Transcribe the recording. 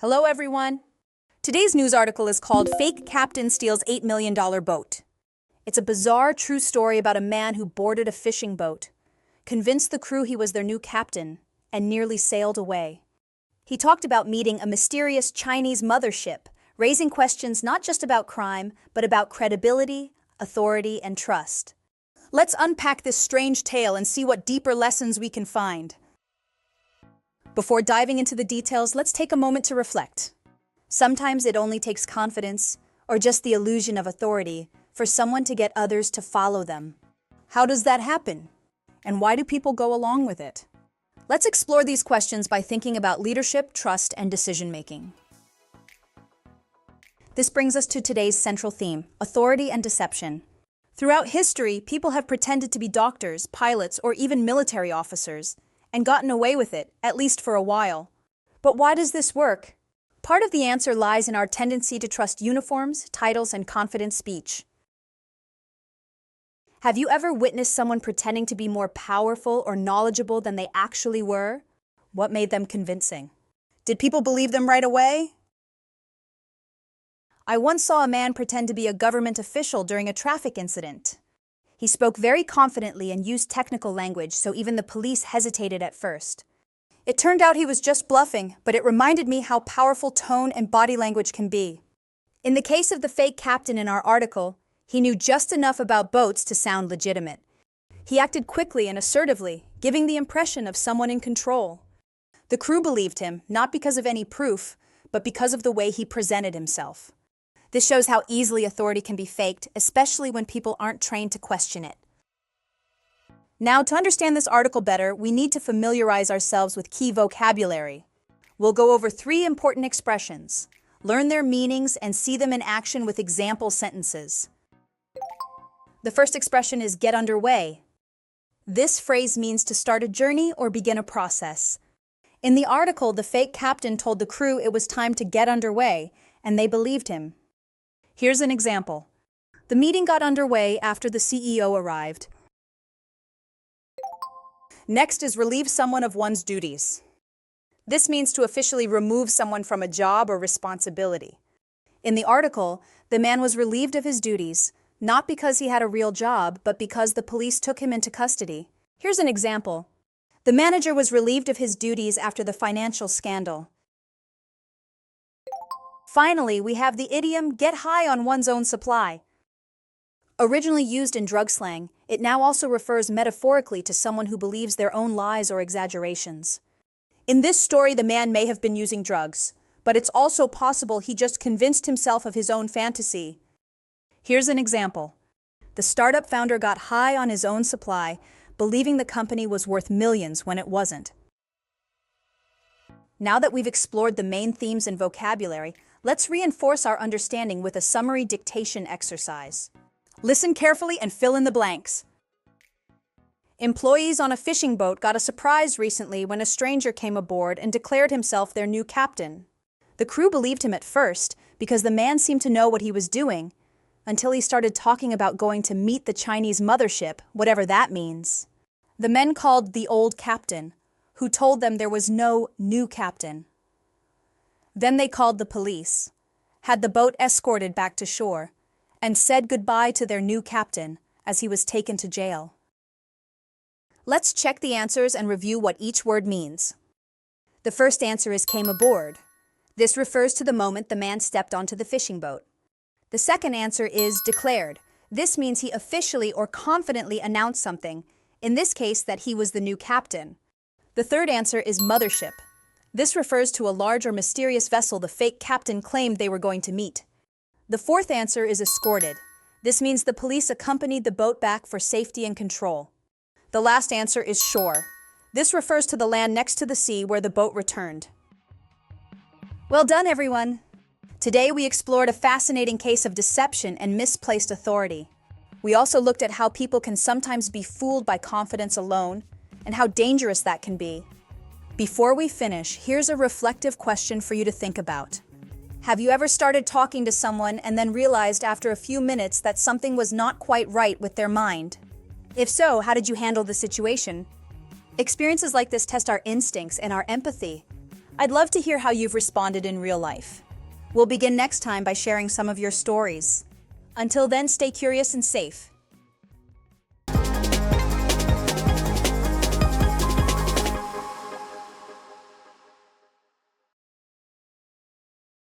Hello, everyone. Today's news article is called Fake Captain Steals $8 Million Boat. It's a bizarre, true story about a man who boarded a fishing boat, convinced the crew he was their new captain, and nearly sailed away. He talked about meeting a mysterious Chinese mothership, raising questions not just about crime, but about credibility, authority, and trust. Let's unpack this strange tale and see what deeper lessons we can find. Before diving into the details, let's take a moment to reflect. Sometimes it only takes confidence, or just the illusion of authority, for someone to get others to follow them. How does that happen? And why do people go along with it? Let's explore these questions by thinking about leadership, trust, and decision-making. This brings us to today's central theme, authority and deception. Throughout history, people have pretended to be doctors, pilots, or even military officers, and gotten away with it, at least for a while. But why does this work? Part of the answer lies in our tendency to trust uniforms, titles, and confident speech. Have you ever witnessed someone pretending to be more powerful or knowledgeable than they actually were? What made them convincing? Did people believe them right away? I once saw a man pretend to be a government official during a traffic incident. He spoke very confidently and used technical language, so even the police hesitated at first. It turned out he was just bluffing, but it reminded me how powerful tone and body language can be. In the case of the fake captain in our article, he knew just enough about boats to sound legitimate. He acted quickly and assertively, giving the impression of someone in control. The crew believed him, not because of any proof, but because of the way he presented himself. This shows how easily authority can be faked, especially when people aren't trained to question it. Now, to understand this article better, we need to familiarize ourselves with key vocabulary. We'll go over 3 important expressions, learn their meanings, and see them in action with example sentences. The first expression is get underway. This phrase means to start a journey or begin a process. In the article, the fake captain told the crew it was time to get underway, and they believed him. Here's an example. The meeting got underway after the CEO arrived. Next is relieve someone of one's duties. This means to officially remove someone from a job or responsibility. In the article, the man was relieved of his duties, not because he had a real job, but because the police took him into custody. Here's an example. The manager was relieved of his duties after the financial scandal. Finally, we have the idiom, get high on one's own supply. Originally used in drug slang, it now also refers metaphorically to someone who believes their own lies or exaggerations. In this story, the man may have been using drugs, but it's also possible he just convinced himself of his own fantasy. Here's an example. The startup founder got high on his own supply, believing the company was worth millions when it wasn't. Now that we've explored the main themes and vocabulary, let's reinforce our understanding with a summary dictation exercise. Listen carefully and fill in the blanks. Employees on a fishing boat got a surprise recently when a stranger came aboard and declared himself their new captain. The crew believed him at first because the man seemed to know what he was doing, until he started talking about going to meet the Chinese mothership, whatever that means. The men called the old captain, who told them there was no new captain. Then they called the police, had the boat escorted back to shore, and said goodbye to their new captain as he was taken to jail. Let's check the answers and review what each word means. The first answer is came aboard. This refers to the moment the man stepped onto the fishing boat. The second answer is declared. This means he officially or confidently announced something, in this case that he was the new captain. The third answer is mothership. This refers to a large or mysterious vessel the fake captain claimed they were going to meet. The fourth answer is escorted. This means the police accompanied the boat back for safety and control. The last answer is shore. This refers to the land next to the sea where the boat returned. Well done, everyone! Today we explored a fascinating case of deception and misplaced authority. We also looked at how people can sometimes be fooled by confidence alone, and how dangerous that can be. Before we finish, here's a reflective question for you to think about. Have you ever started talking to someone and then realized after a few minutes that something was not quite right with their mind? If so, how did you handle the situation? Experiences like this test our instincts and our empathy. I'd love to hear how you've responded in real life. We'll begin next time by sharing some of your stories. Until then, stay curious and safe.